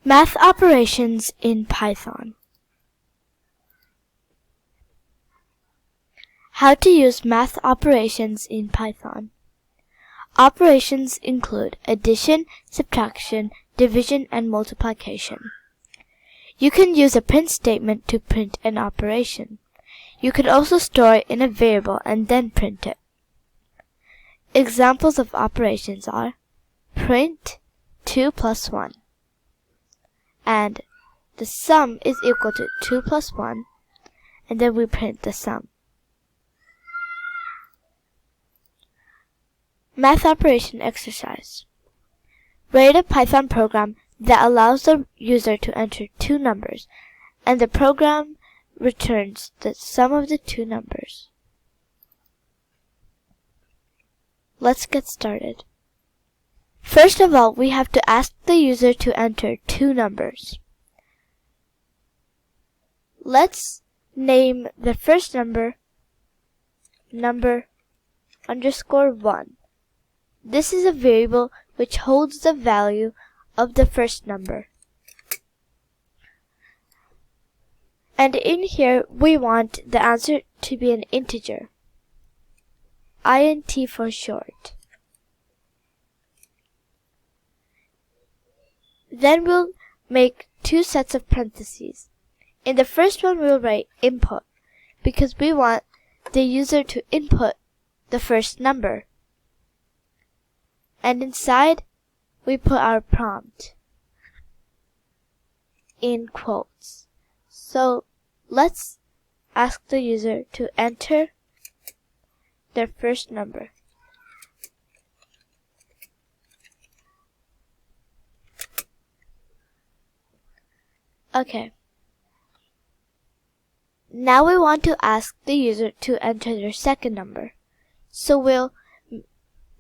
Math operations in Python. How to use math operations in Python. Operations include addition, subtraction, division, and multiplication. You can use a print statement to print an operation. You can also store it in a variable and then print it. Examples of operations are print 2 plus 1. And the sum is equal to 2 plus 1, and then we print the sum. Math operation exercise. Write a Python program that allows the user to enter two numbers, and the program returns the sum of the two numbers. Let's get started. First of all, we have to ask the user to enter two numbers. Let's name the first number _1. This is a variable which holds the value of the first number. And in here, we want the answer to be an integer. int for short. Then we'll make two sets of parentheses. In the first one, we'll write input because we want the user to input the first number. And inside, we put our prompt in quotes. So let's ask the user to enter their first number. Okay. Now we want to ask the user to enter their second number. So we'll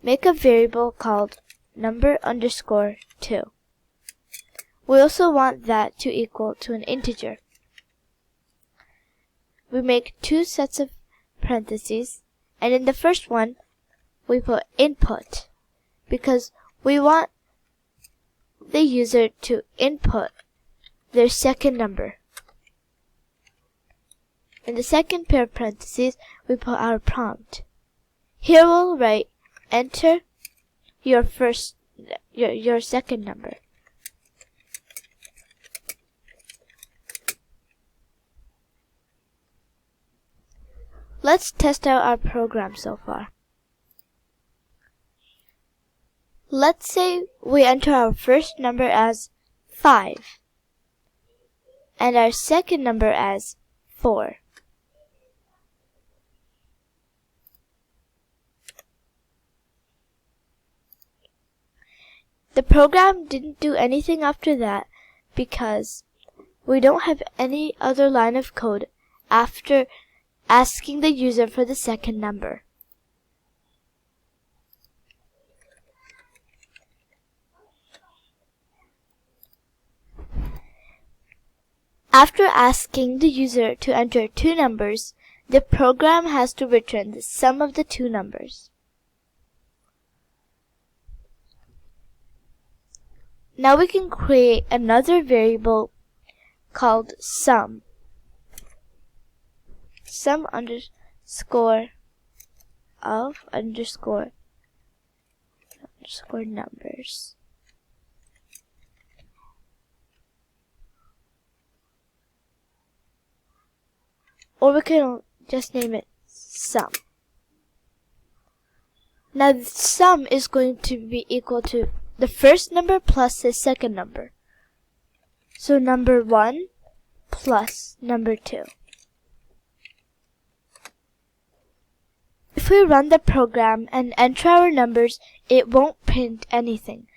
make a variable called number_2. We also want that to equal to an integer. We make two sets of parentheses, and in the first one, we put input because we want the user to input their second number. In the second pair of parentheses, we put our prompt. Here we'll write enter your second number. Let's test out our program so far. Let's say we enter our first number as 5 and our second number as 4. The program didn't do anything after that because we don't have any other line of code after asking the user for the second number. After asking the user to enter two numbers, the program has to return the sum of the two numbers. Now we can create another variable called sum. Sum underscore of underscore numbers. Or we can just name it sum. Now the sum is going to be equal to the first number plus the second number. So number 1 plus number 2. If we run the program and enter our numbers, it won't print anything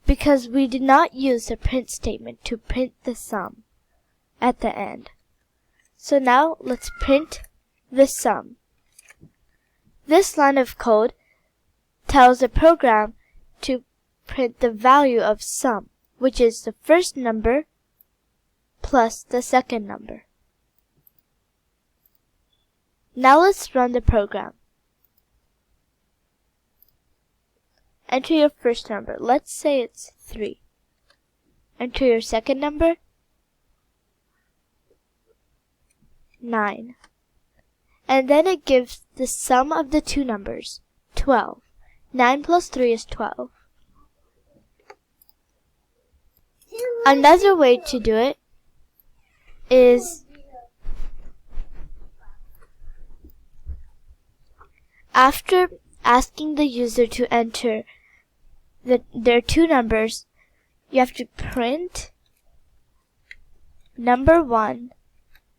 because we did not use the print statement to print the sum at the end. So now let's print the sum. This line of code tells the program to print the value of sum, which is the first number plus the second number. Now let's run the program. Enter your first number. Let's say it's 3. enter your second number, 9. And then it gives the sum of the two numbers, 12. 9 plus 3 is 12. Another way to do it is after asking the user to enter their two numbers, you have to print number 1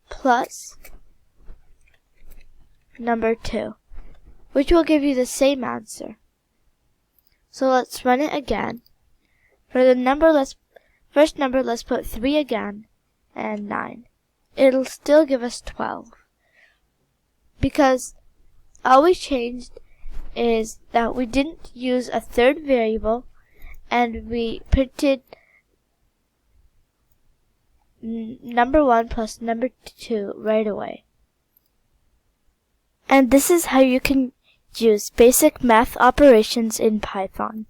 plus number 2, which will give you the same answer. So let's run it again. For the first number, let's put 3 again and 9. It'll still give us 12. Because all we changed is that we didn't use a third variable and we printed number 1 plus number 2 right away. And this is how you can use basic math operations in Python.